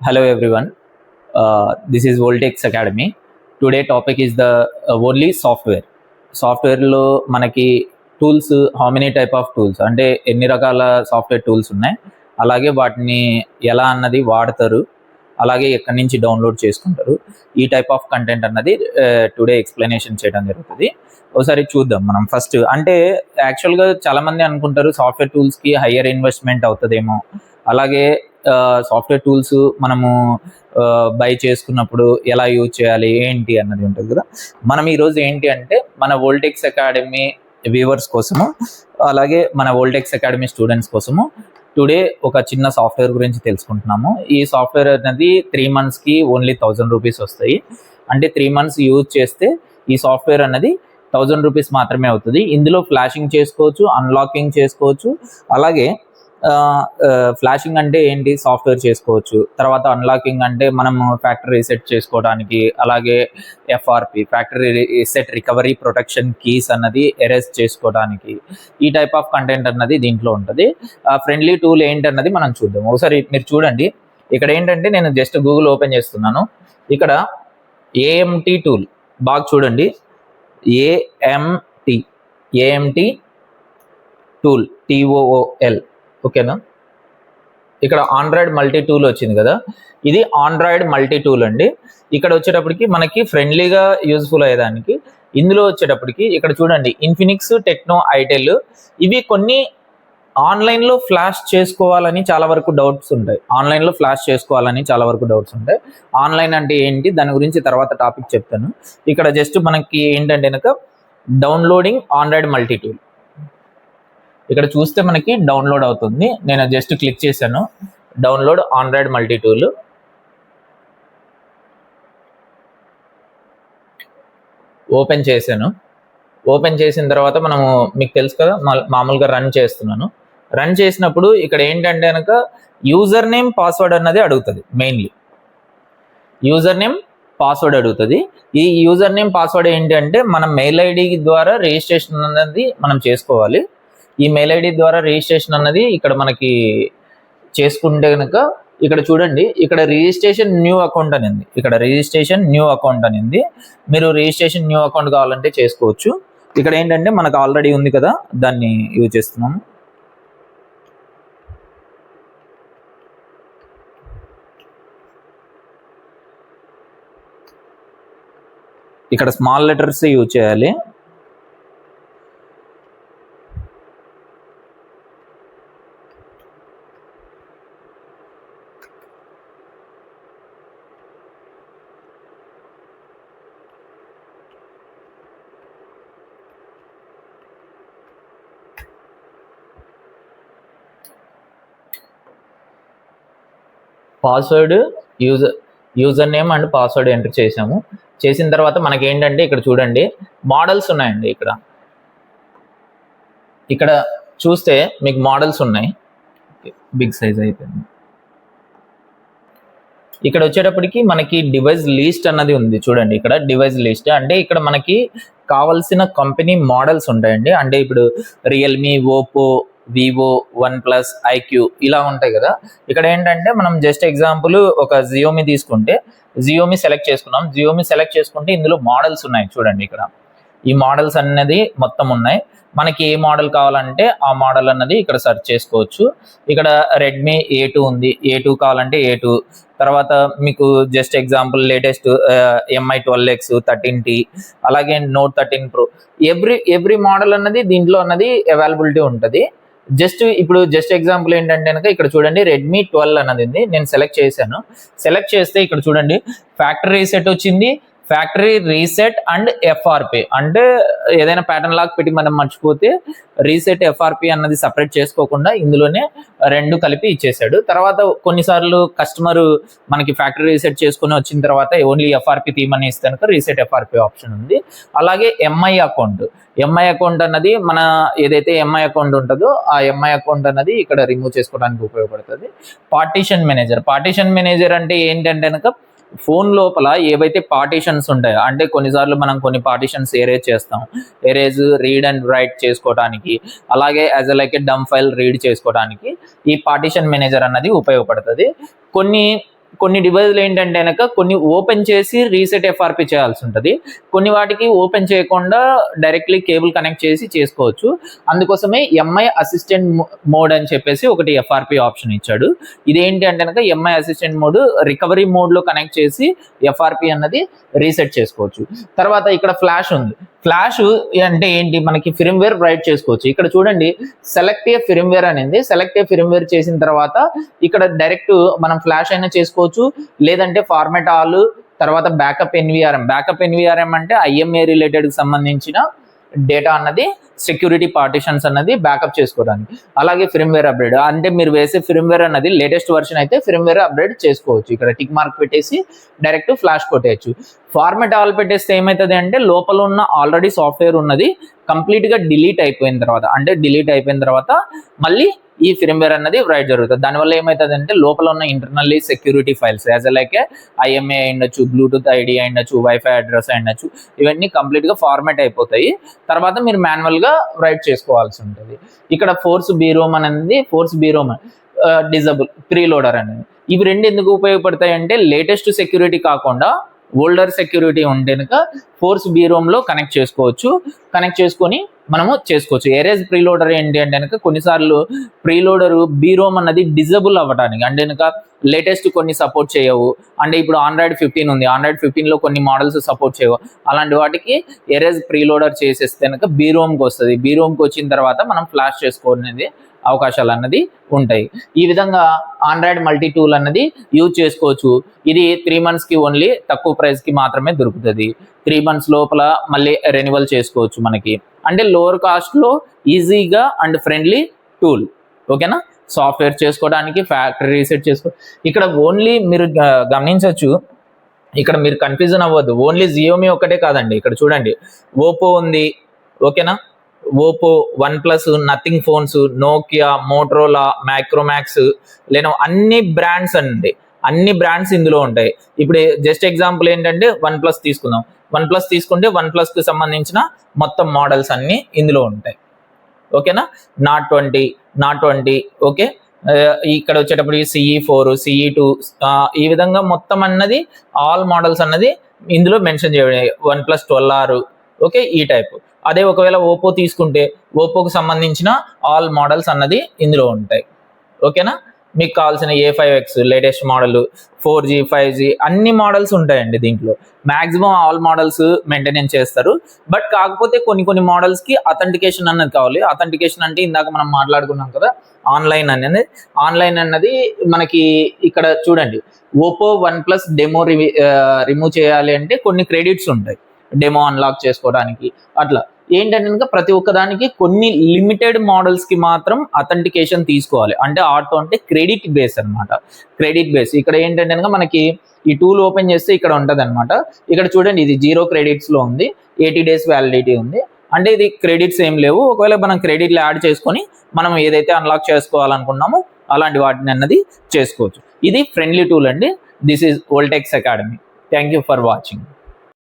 Hello everyone. This is Voltex Academy. Today topic is the only software. సాఫ్ట్వేర్లో మనకి tools how many type of tools అంటే ఎన్ని రకాల software tools ఉన్నాయి, అలాగే వాటిని ఎలా అన్నది వాడతారు, అలాగే ఎక్కడి నుంచి డౌన్లోడ్ చేసుకుంటారు, ఈ టైప్ ఆఫ్ కంటెంట్ అన్నది టుడే ఎక్స్ప్లెనేషన్ చేయడం జరుగుతుంది. ఒకసారి చూద్దాం. మనం ఫస్ట్ అంటే యాక్చువల్గా చాలామంది అనుకుంటారు సాఫ్ట్వేర్ టూల్స్కి హయ్యర్ ఇన్వెస్ట్మెంట్ అవుతుందేమో, అలాగే సాఫ్ట్వేర్ టూల్స్ మనము బై చేసుకున్నప్పుడు ఎలా యూజ్ చేయాలి ఏంటి అన్నది ఉంటుంది కదా. మనం ఈరోజు ఏంటి అంటే మన వోల్టెక్స్ అకాడమీ వ్యూవర్స్ కోసము, అలాగే మన వోల్టెక్స్ అకాడమీ స్టూడెంట్స్ కోసము టుడే ఒక చిన్న సాఫ్ట్వేర్ గురించి తెలుసుకుంటున్నాము. ఈ సాఫ్ట్వేర్ అనేది 3 monthsకి ఓన్లీ 1000 రూపీస్ వస్తాయి. అంటే 3 months యూజ్ చేస్తే ఈ సాఫ్ట్వేర్ అన్నది 1000 రూపీస్ మాత్రమే అవుతుంది. ఇందులో ఫ్లాషింగ్ చేసుకోవచ్చు, అన్లాకింగ్ చేసుకోవచ్చు, అలాగే ఫ్లాషింగ్ అంటే ఏంటి సాఫ్ట్వేర్ చేసుకోవచ్చు, తర్వాత అన్లాకింగ్ అంటే మనం ఫ్యాక్టరీ రీసెట్ చేసుకోవడానికి, అలాగే FRP factory reset recovery protection keys అన్నది ఎరేజ్ చేసుకోవడానికి, ఈ టైప్ ఆఫ్ కంటెంట్ అన్నది దీంట్లో ఉంటుంది. ఫ్రెండ్లీ టూల్ ఏంటన్నది మనం చూద్దాం. ఒకసారి మీరు చూడండి. ఇక్కడ ఏంటంటే నేను జస్ట్ గూగుల్ ఓపెన్ చేస్తున్నాను. ఇక్కడ ఏఎంటీ టూల్ బాగా చూడండి. ఏఎంటీ టూల్ TOOL, ఓకేనా. ఇక్కడ ఆండ్రాయిడ్ మల్టీ టూల్ వచ్చింది కదా, ఇది ఆండ్రాయిడ్ మల్టీ టూల్ అండి. ఇక్కడ వచ్చేటప్పటికి మనకి ఫ్రెండ్లీగా యూజ్ఫుల్ అయ్యేదానికి ఇందులో వచ్చేటప్పటికి ఇక్కడ చూడండి ఇన్ఫినిక్స్, టెక్నో, ఐటెల్, ఇవి కొన్ని ఆన్లైన్లో ఫ్లాష్ చేసుకోవాలని చాలా వరకు డౌట్స్ ఉంటాయి. ఆన్లైన్ అంటే ఏంటి, దాని గురించి తర్వాత టాపిక్ చెప్తాను. ఇక్కడ జస్ట్ మనకి ఏంటంటే కనుక డౌన్లోడింగ్ ఆండ్రాయిడ్ మల్టీ టూల్ ఇక్కడ చూస్తే మనకి డౌన్లోడ్ అవుతుంది. నేను జస్ట్ క్లిక్ చేశాను, download Android multi tool. Open చేశాను. ఓపెన్ చేసిన తర్వాత మనము మీకు తెలుసు కదా, మామూలుగా రన్ చేస్తున్నాను. రన్ చేసినప్పుడు ఇక్కడ ఏంటంటే కనుక యూజర్ నేమ్ పాస్వర్డ్ అన్నది అడుగుతుంది. మెయిన్లీ యూజర్ నేమ్ పాస్వర్డ్ అడుగుతుంది. ఈ యూజర్ నేమ్ పాస్వర్డ్ ఏంటి అంటే మన మెయిల్ ఐడి ద్వారా రిజిస్ట్రేషన్ అన్నది మనం చేసుకోవాలి. ఈ మెయిల్ ఐడి ద్వారా రిజిస్ట్రేషన్ అన్నది ఇక్కడ మనకి చేసుకుంటే కనుక ఇక్కడ చూడండి, ఇక్కడ రిజిస్ట్రేషన్ న్యూ అకౌంట్ అనింది. మీరు రిజిస్ట్రేషన్ న్యూ అకౌంట్ కావాలంటే చేసుకోవచ్చు. ఇక్కడ ఏంటంటే మనకు ఆల్రెడీ ఉంది కదా, దాన్ని యూజ్ చేస్తున్నాము. ఇక్కడ స్మాల్ లెటర్స్ యూజ్ చేయాలి. Password user name and password enter చేసాము. చేసిన తర్వాత మనకి ఏంటంటే ఇక్కడ చూడండి మోడల్స్ ఉన్నాయండి. ఇక్కడ చూస్తే మీకు మోడల్స్ ఉన్నాయి. బిగ్ సైజ్ అయిపోయింది. ఇక్కడ వచ్చేటప్పటికి మనకి డివైస్ లిస్ట్ అన్నది ఉంది చూడండి. ఇక్కడ డివైస్ లిస్ట్ అంటే ఇక్కడ మనకి కావాల్సిన కంపెనీ మోడల్స్ ఉంటాయండి. అంటే ఇప్పుడు Realme, Oppo, Vivo, OnePlus, IQ ఇలా ఉంటాయి కదా. ఇక్కడ ఏంటంటే మనం జస్ట్ ఎగ్జాంపుల్ ఒక జియోమి తీసుకుంటే జియోమి సెలెక్ట్ చేసుకుంటే ఇందులో మోడల్స్ ఉన్నాయి చూడండి. ఇక్కడ ఈ మోడల్స్ అన్నది మొత్తం ఉన్నాయి. మనకి ఏ మోడల్ కావాలంటే ఆ మోడల్ అన్నది ఇక్కడ సెర్చ్ చేసుకోవచ్చు. ఇక్కడ రెడ్మీ A2 ఉంది, A2 కావాలంటే A2. తర్వాత మీకు just example latest MI 12X, 13T, అలాగే Note 13 Pro, ఎవ్రీ మోడల్ అన్నది దీంట్లో అన్నది అవైలబిలిటీ ఉంటుంది. జస్ట్ ఎగ్జాంపుల్ ఏంటంటే కనుక ఇక్కడ చూడండి రెడ్మీ 12 అన్నది ఉంది. నేను సెలెక్ట్ చేస్తే ఇక్కడ చూడండి ఫ్యాక్టరీ రీసెట్ వచ్చింది, ఫ్యాక్టరీ రీసెట్ అండ్ ఎఫ్ఆర్పి. అంటే ఏదైనా ప్యాటర్న్ లాక్ పెట్టి మనం మర్చిపోతే రీసెట్, ఎఫ్ఆర్పి అన్నది సపరేట్ చేసుకోకుండా ఇందులోనే రెండు కలిపి ఇచ్చేసాడు. తర్వాత కొన్నిసార్లు కస్టమర్ మనకి ఫ్యాక్టరీ రీసెట్ చేసుకుని వచ్చిన తర్వాత ఓన్లీ ఎఫ్ఆర్పి తీయమని ఇస్తే కనుక రీసెట్ ఎఫ్ఆర్పి ఆప్షన్ ఉంది. అలాగే ఎంఐ అకౌంట్ అన్నది మన ఏదైతే ఎంఐ అకౌంట్ ఉంటుందో ఆ ఎంఐ అకౌంట్ అన్నది ఇక్కడ రిమూవ్ చేసుకోవడానికి ఉపయోగపడుతుంది. పార్టీషన్ మేనేజర్ అంటే ఏంటంటే కనుక ఫోన్ లోపల ఏవైతే పార్టీషన్స్ ఉంటాయో, అంటే కొన్నిసార్లు మనం కొన్ని partitions erase read and write చేసుకోవడానికి, అలాగే as like a dump file read చేసుకోవడానికి ఈ పార్టీషన్ మేనేజర్ అన్నది ఉపయోగపడుతుంది. కొన్ని కొన్ని డివైజ్లు ఏంటంటే కనుక కొన్ని ఓపెన్ చేసి రీసెట్ ఎఫ్ఆర్పి చేయాల్సి ఉంటుంది, కొన్ని వాటికి ఓపెన్ చేయకుండా డైరెక్ట్లీ కేబుల్ కనెక్ట్ చేసి చేసుకోవచ్చు. అందుకోసమే ఎంఐ అసిస్టెంట్ మోడ్ అని చెప్పేసి ఒకటి ఎఫ్ఆర్పి ఆప్షన్ ఇచ్చాడు. ఇదేంటి అంటే కనుక ఎంఐ అసిస్టెంట్ మోడ్ రికవరీ మోడ్లో కనెక్ట్ చేసి ఎఫ్ఆర్పి అన్నది రీసెట్ చేసుకోవచ్చు. తర్వాత ఇక్కడ ఫ్లాష్ ఉంది. ఫ్లాష్ అంటే ఏంటి, మనకి ఫిర్మ్వేర్ రైట్ చేసుకోవచ్చు. ఇక్కడ చూడండి సెలెక్ట్ ఏ ఫిర్మ్వేర్ అనేది, సెలెక్ట్ ఏ ఫిర్మ్వేర్ చేసిన తర్వాత ఇక్కడ డైరెక్ట్ మనం ఫ్లాష్ అయినా చేసుకోవచ్చు, లేదంటే ఫార్మాట్ ఆల్, తర్వాత బ్యాకప్ ఎన్విఆర్ఎం అంటే ఐఎంఏ రిలేటెడ్ సంబంధించిన డేటా అన్నది సెక్యూరిటీ పార్టిషన్స్ అన్నది బ్యాకప్ చేసుకోవడానికి. అలాగే ఫిర్మ్వేర్ అప్డేట్ అంటే మీరు వేసే ఫిర్మ్వేర్ అన్నది లేటెస్ట్ వర్షన్ అయితే ఫిర్మ్వేర్ అప్డేట్ చేసుకోవచ్చు. ఇక్కడ టిక్ మార్క్ పెట్టేసి డైరెక్ట్ ఫ్లాష్ కొట్టేయచ్చు. ఫార్మాట్ ఆల్ పెట్టేస్తే ఏమవుతుంది అంటే లోపల ఉన్న ఆల్రెడీ సాఫ్ట్వేర్ ఉన్నది కంప్లీట్గా డిలీట్ అయిపోయిన తర్వాత మళ్ళీ ఈ ఫిర్మ్వేర్ అన్నది రైట్ జరుగుతుంది. దానివల్ల ఏమవుతుంది అంటే లోపల ఉన్న internally security files as like IMA అయ్యుండొచ్చు, బ్లూటూత్ ఐడి అయ్యుండొచ్చు, వైఫై అడ్రస్ అయ్యుండొచ్చు, ఇవన్నీ కంప్లీట్గా ఫార్మాట్ అయిపోతాయి. తర్వాత మీరు మాన్యువల్గా రైట్ చేసుకోవాల్సి ఉంటుంది. ఇక్కడ ఫోర్స్ బీరోమ్ అనేది డిజబుల్ ప్రీలోడర్ అనేది, ఇవి రెండు ఎందుకు ఉపయోగపడతాయి అంటే లేటెస్ట్ సెక్యూరిటీ కాకుండా ఓల్డర్ సెక్యూరిటీ ఉంటే కనుక ఫోర్స్ బీరోమ్లో కనెక్ట్ చేసుకొని మనము చేసుకోవచ్చు. ఎరేజ్ ప్రీలోడర్ ఏంటి అంటే కనుక కొన్నిసార్లు ప్రీలోడర్ బీరోమ్ అన్నది డిజబుల్ అవ్వడానికి అంటే కనుక లేటెస్ట్ కొన్ని సపోర్ట్ చేయవు, అంటే ఇప్పుడు ఆండ్రాయిడ్ 15 ఉంది, ఆండ్రాయిడ్ 15లో కొన్ని మోడల్స్ సపోర్ట్ చేయవు, అలాంటి వాటికి ఎరేజ్ ప్రీలోడర్ చేసేస్తే కనుక బీరోమ్కి వస్తుంది. బీరోమ్కి వచ్చిన తర్వాత మనం ఫ్లాష్ చేసుకోనేది అవకాశాలు అన్నది ఉంటాయి. ఈ విధంగా ఆండ్రాయిడ్ మల్టీ టూల్ అన్నది యూజ్ చేసుకోవచ్చు. ఇది 3 monthsకి ఓన్లీ తక్కువ ప్రైస్కి మాత్రమే దొరుకుతుంది. 3 months లోపల మళ్ళీ రెన్యువల్ చేసుకోవచ్చు. మనకి అంటే లోవర్ కాస్ట్లో ఈజీగా అండ్ ఫ్రెండ్లీ టూల్. ఓకేనా, సాఫ్ట్వేర్ చేసుకోవడానికి, ఫ్యాక్టరీ రీసెట్ ఇక్కడ ఓన్లీ మీరు గమనించవచ్చు, ఇక్కడ మీరు కన్ఫ్యూజన్ అవ్వద్దు. ఓన్లీ జియోమీ ఒకటే కాదండి, ఇక్కడ చూడండి ఓపో ఉంది. ఓకేనా, Oppo, one plus, nothing phones, Nokia, Motorola, Micromax, Lenovo అన్ని బ్రాండ్స్ అండి, అన్ని బ్రాండ్స్ ఇందులో ఉంటాయి. ఇప్పుడు జస్ట్ ఎగ్జాంపుల్ ఏంటంటే వన్ ప్లస్ తీసుకుందాం. వన్ ప్లస్ తీసుకుంటే వన్ ప్లస్కి సంబంధించిన మొత్తం మోడల్స్ అన్నీ ఇందులో ఉంటాయి. ఓకేనా, నాట్ 20 ఓకే. ఇక్కడ వచ్చేటప్పుడు CE4, CE2 ఈ విధంగా మొత్తం అన్నది ఆల్ మోడల్స్ అన్నది ఇందులో మెన్షన్ చేయడం. వన్ ప్లస్ 12R ఓకే, ఈ టైప్. అదే ఒకవేళ ఓపో తీసుకుంటే ఓపోకి సంబంధించిన ఆల్ మోడల్స్ అన్నది ఇందులో ఉంటాయి. ఓకేనా, మీకు కావాల్సిన A5X latest model, 4G 5G అన్ని మోడల్స్ ఉంటాయండి. దీంట్లో మ్యాక్సిమం ఆల్ మోడల్స్ మెయింటెనెన్స్ చేస్తారు. బట్ కాకపోతే కొన్ని మోడల్స్కి అథెంటికేషన్ అన్నది కావాలి. అథెంటికేషన్ అంటే ఇందాక మనం మాట్లాడుకున్నాం కదా, ఆన్లైన్ అన్నది మనకి ఇక్కడ చూడండి Oppo one plus demo remove చేయాలి అంటే కొన్ని క్రెడిట్స్ ఉంటాయి డెమో అన్లాక్ చేసుకోవడానికి. అట్లా ఏంటంటే కనుక ప్రతి ఒక్కదానికి కొన్ని లిమిటెడ్ మోడల్స్కి మాత్రం అథెంటికేషన్ తీసుకోవాలి. అంటే ఆటో అంటే క్రెడిట్ బేస్ అనమాట, క్రెడిట్ బేస్. ఇక్కడ ఏంటంటే కనుక మనకి ఈ టూల్ ఓపెన్ చేస్తే ఇక్కడ ఉంటుంది అనమాట. ఇక్కడ చూడండి ఇది 0 creditsలో ఉంది, 80 days వ్యాలిడిటీ ఉంది. అంటే ఇది క్రెడిట్స్ ఏం లేవు. ఒకవేళ మనం క్రెడిట్లు యాడ్ చేసుకొని మనం ఏదైతే అన్లాక్ చేసుకోవాలనుకున్నామో అలాంటి వాటిని అన్నది చేసుకోవచ్చు. ఇది ఫ్రెండ్లీ టూల్ అండి. This is Voltex academy. Thank you for watching.